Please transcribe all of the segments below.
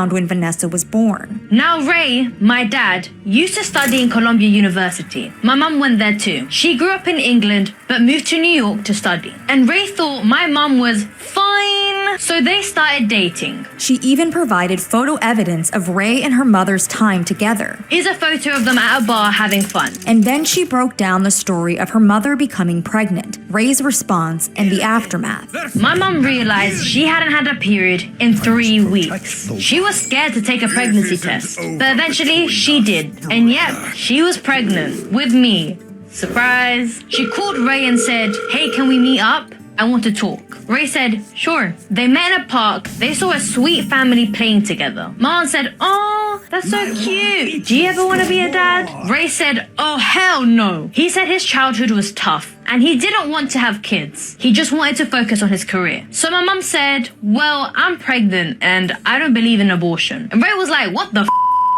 around when Vanessa was born. Now Ray, my dad, used to study in Columbia University. My mum went there too. She grew up in England but moved to New York to study. And Ray thought my mum was fine, so they started dating. She even provided photo evidence of Ray and her mother's time together. Here's a photo of them at a bar having fun. And then she broke down the story of her mother becoming pregnant, Ray's response, and the aftermath. My mum realized she hadn't had a period in 3 weeks. She was scared to take a pregnancy test, but eventually she did. And yep, she was pregnant with me. Surprise! She called Ray and said, "Hey, can we meet up? I want to talk." Ray said, "Sure." They met in a park. They saw a sweet family playing together. Mom said, "Oh, that's so cute. Do you ever want to be a dad?" Ray said, "Oh, hell no." He said his childhood was tough and he didn't want to have kids. He just wanted to focus on his career. So my mom said, "Well, I'm pregnant and I don't believe in abortion." And Ray was like, "What the f***?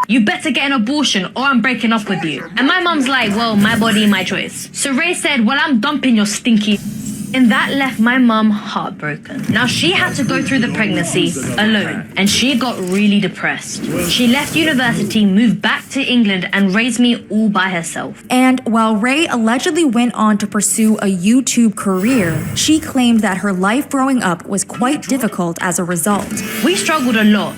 You better get an abortion or I'm breaking up with you." And my mom's like, "Well, my body, my choice." So Ray said, "Well, I'm dumping your stinky." And that left my mum heartbroken. Now she had to go through the pregnancy alone and she got really depressed. She left university, moved back to England and raised me all by herself. And while Ray allegedly went on to pursue a YouTube career, she claimed that her life growing up was quite difficult as a result. We struggled a lot.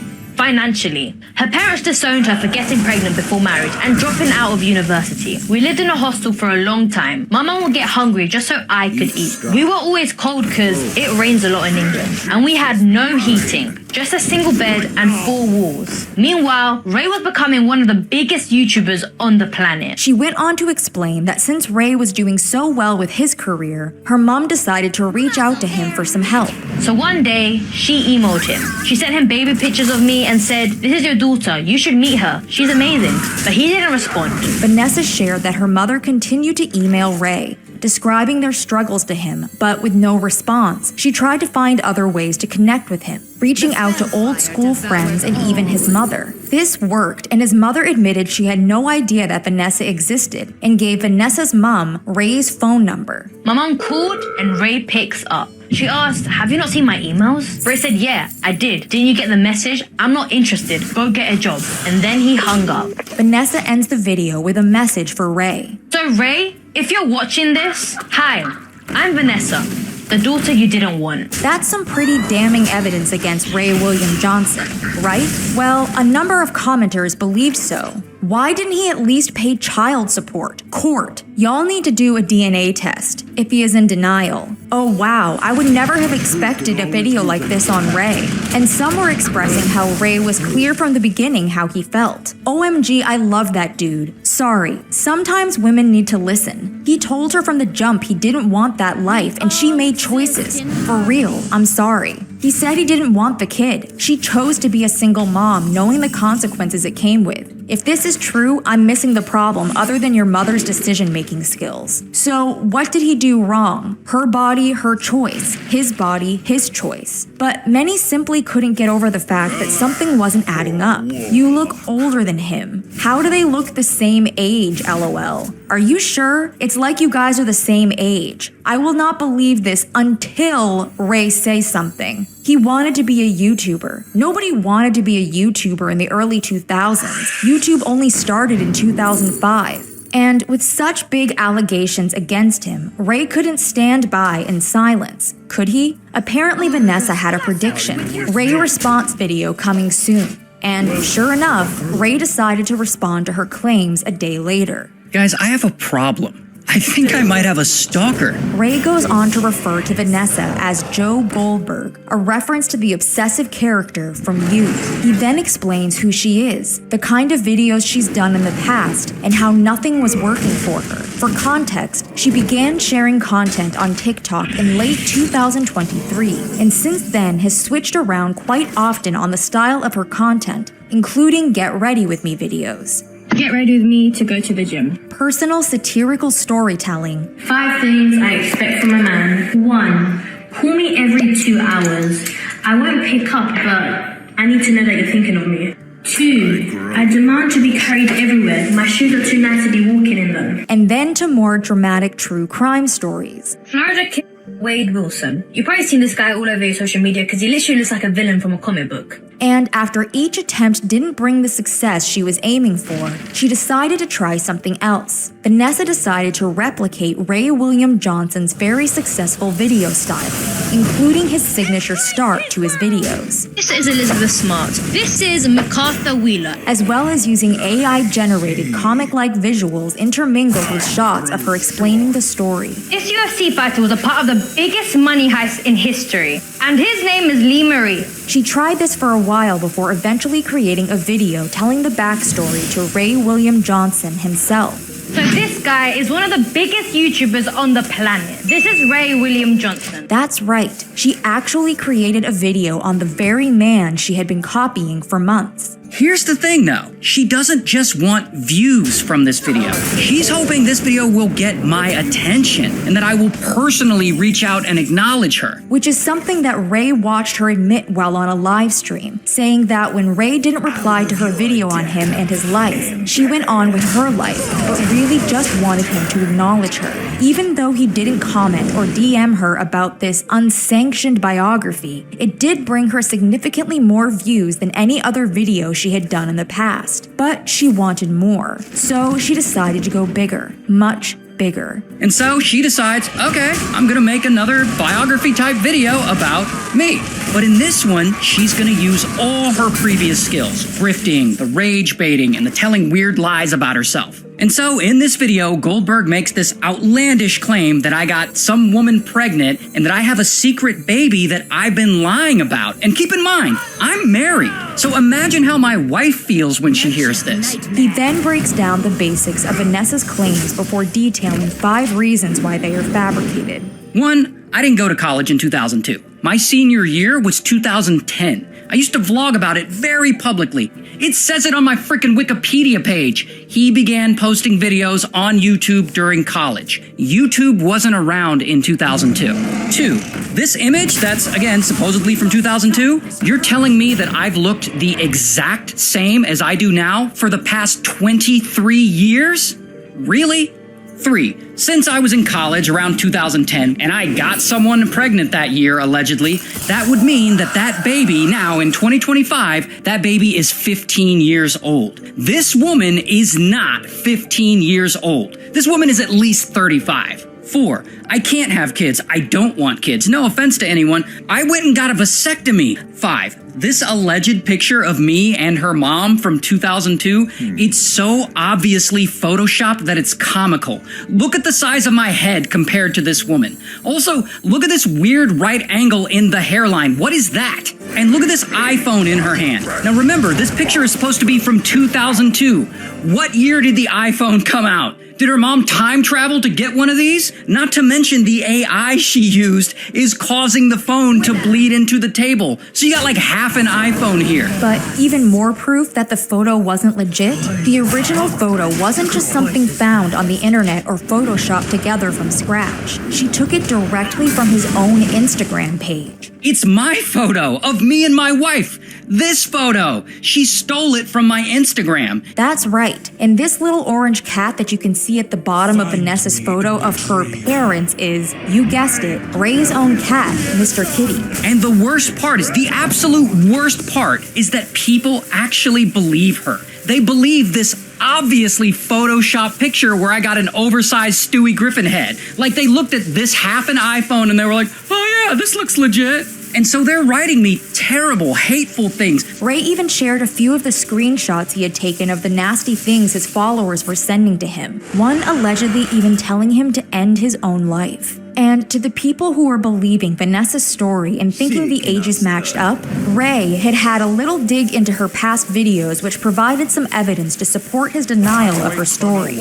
Financially. Her parents disowned her for getting pregnant before marriage and dropping out of university. We lived in a hostel for a long time. My mum would get hungry just so I could eat. We were always cold because it rains a lot in England. And we had no heating, just a single bed and 4 walls. Meanwhile, Ray was becoming one of the biggest YouTubers on the planet. She went on to explain that since Ray was doing so well with his career, her mom decided to reach out to him for some help. So one day, she emailed him. She sent him baby pictures of me and said, "This is your daughter, you should meet her, she's amazing." But he didn't respond. Vanessa shared that her mother continued to email Ray, describing their struggles to him, but with no response. She tried to find other ways to connect with him, reaching out to old school friends and even his mother. This worked, and his mother admitted she had no idea that Vanessa existed and gave Vanessa's mom Ray's phone number. My mom called and Ray picks up. She asked, "Have you not seen my emails?" Ray said, "Yeah, I did. Didn't you get the message? I'm not interested. Go get a job." And then he hung up. Vanessa ends the video with a message for Ray. So Ray, if you're watching this, hi, I'm Vanessa, the daughter you didn't want. That's some pretty damning evidence against Ray William Johnson, right? Well, a number of commenters believed so. Why didn't he at least pay child support? Court, y'all need to do a DNA test if he is in denial. Oh wow, I would never have expected a video like this on Ray. And some were expressing how Ray was clear from the beginning how he felt. OMG, I love that dude. Sorry, sometimes women need to listen. He told her from the jump he didn't want that life and she made choices. For real, I'm sorry. He said he didn't want the kid. She chose to be a single mom, knowing the consequences it came with. If this is true, I'm missing the problem other than your mother's decision-making skills. So, what did he do wrong? Her body, her choice. His body, his choice. But many simply couldn't get over the fact that something wasn't adding up. You look older than him. How do they look the same age, LOL? Are you sure? It's like you guys are the same age. I will not believe this until Ray says something. He wanted to be a YouTuber. Nobody wanted to be a YouTuber in the early 2000s. YouTube only started in 2005. And with such big allegations against him, Ray couldn't stand by in silence. Could he? Apparently Vanessa had a prediction. Ray response video coming soon. And sure enough, Ray decided to respond to her claims a day later. Guys, I have a problem. I think I might have a stalker. Ray goes on to refer to Vanessa as Joe Goldberg, a reference to the obsessive character from Youth. He then explains who she is, the kind of videos she's done in the past, and how nothing was working for her. For context, she began sharing content on TikTok in late 2023, and since then has switched around quite often on the style of her content, including Get Ready With Me videos. Get ready with me to go to the gym. Personal satirical storytelling. 5 things I expect from a man. 1. Call me every 2 hours. I won't pick up, but I need to know that you're thinking of me. 2. I demand to be carried everywhere. My shoes are too nice to be walking in them. And then to more dramatic true crime stories. Florida kid Wade Wilson. You've probably seen this guy all over your social media because he literally looks like a villain from a comic book. And after each attempt didn't bring the success she was aiming for, she decided to try something else. Vanessa decided to replicate Ray William Johnson's very successful video style, including his signature start to his videos. This is Elizabeth Smart. This is MacArthur Wheeler. As well as using AI-generated comic-like visuals intermingled with shots of her explaining the story. This UFC fighter was a part of the biggest money heist in history, and his name is Lee Marie. She tried this for a while before eventually creating a video telling the backstory to Ray William Johnson himself. So this guy is one of the biggest YouTubers on the planet. This is Ray William Johnson. That's right. She actually created a video on the very man she had been copying for months. Here's the thing though, she doesn't just want views from this video. She's hoping this video will get my attention and that I will personally reach out and acknowledge her. Which is something that Ray watched her admit while on a live stream, saying that when Ray didn't reply to her video on him and his life, she went on with her life, but really just wanted him to acknowledge her. Even though he didn't comment or DM her about this unsanctioned biography, it did bring her significantly more views than any other video she had done in the past. But she wanted more, so she decided to go bigger, much bigger. And so she decides, okay, I'm gonna make another biography type video about me. But in this one, she's gonna use all her previous skills, grifting, the rage baiting, and the telling weird lies about herself. And so in this video, Goldberg makes this outlandish claim that I got some woman pregnant and that I have a secret baby that I've been lying about. And keep in mind, I'm married. So imagine how my wife feels when she hears this. He then breaks down the basics of Vanessa's claims before detailing 5 reasons why they are fabricated. 1, I didn't go to college in 2002. My senior year was 2010. I used to vlog about it very publicly. It says it on my frickin' Wikipedia page. He began posting videos on YouTube during college. YouTube wasn't around in 2002. 2, this image that's, again, supposedly from 2002, you're telling me that I've looked the exact same as I do now for the past 23 years? Really? 3, since I was in college around 2010 and I got someone pregnant that year, allegedly, that would mean that that baby now in 2025, that baby is 15 years old. This woman is not 15 years old. This woman is at least 35. 4, I can't have kids. I don't want kids. No offense to anyone. I went and got a vasectomy. 5, this alleged picture of me and her mom from 2002, it's so obviously photoshopped that it's comical. Look at the size of my head compared to this woman. Also, look at this weird right angle in the hairline. What is that? And look at this iPhone in her hand. Now remember, this picture is supposed to be from 2002. What year did the iPhone come out? Did her mom time travel to get one of these? Not to mention the AI she used is causing the phone to bleed into the table. So you got like half an iPhone here. But even more proof that the photo wasn't legit? The original photo wasn't just something found on the internet or photoshopped together from scratch. She took it directly from his own Instagram page. It's my photo of me and my wife. This photo. She stole it from my Instagram. That's right. And this little orange cat that you can see at the bottom of Vanessa's photo of her parents is, you guessed it, Ray's own cat, Mr. Kitty. And the worst part is, the absolute worst part is that people actually believe her. They believe this obviously Photoshop picture where I got an oversized Stewie Griffin head. Like they looked at this half an iPhone and they were like, oh yeah, this looks legit. And so they're writing me terrible, hateful things. Ray even shared a few of the screenshots he had taken of the nasty things his followers were sending to him, one allegedly even telling him to end his own life. And to the people who were believing Vanessa's story and thinking the ages matched up, Ray had had a little dig into her past videos which provided some evidence to support his denial of her story.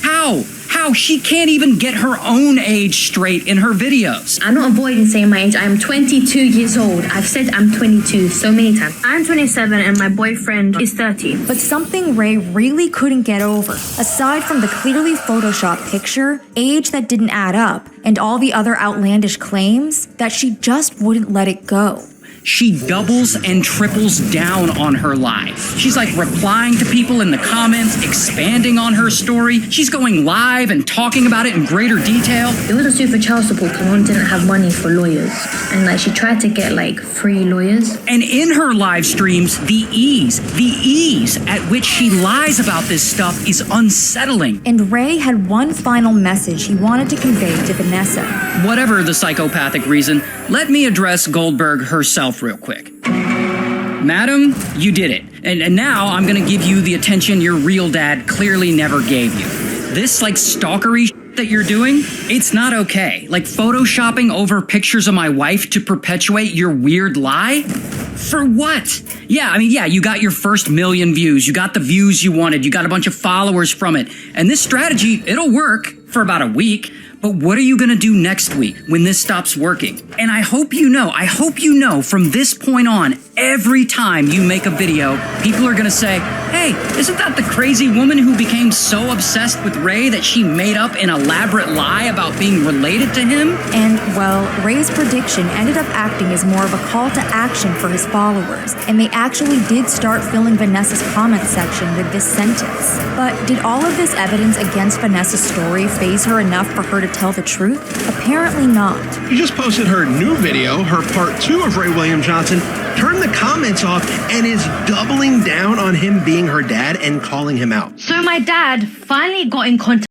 How? She can't even get her own age straight in her videos. I'm not avoiding saying my age. I am 22 years old. I've said I'm 22 so many times. I'm 27 and my boyfriend is 30. But something Ray really couldn't get over, aside from the clearly photoshopped picture, age that didn't add up, and all the other outlandish claims, that she just wouldn't let it go. she doubles and triples down on her lie. She's like replying to people in the comments, expanding on her story. She's going live and talking about it in greater detail. It was a suit for child support because mom didn't have money for lawyers. And like she tried to get like free lawyers. And in her live streams, the ease at which she lies about this stuff is unsettling. And Ray had one final message he wanted to convey to Vanessa. Whatever the psychopathic reason, let me address Goldberg herself real quick. Madam, you did it. And now I'm gonna give you the attention your real dad clearly never gave you. This like stalkery that you're doing, it's not okay. Like photoshopping over pictures of my wife to perpetuate your weird lie? For what? Yeah, you got your first million views. You got the views you wanted. You got a bunch of followers from it. And this strategy, it'll work for about a week. But what are you gonna do next week when this stops working? And I hope you know from this point on, every time you make a video, people are gonna say, hey, isn't that the crazy woman who became so obsessed with Ray that she made up an elaborate lie about being related to him? And, well, Ray's prediction ended up acting as more of a call to action for his followers, and they actually did start filling Vanessa's comment section with this sentence. But did all of this evidence against Vanessa's story faze her enough for her to tell the truth? Apparently not. She just posted her new video, her part 2 of Ray William Johnson, turned the comments off, and is doubling down on him being her dad and calling him out. So my dad finally got in contact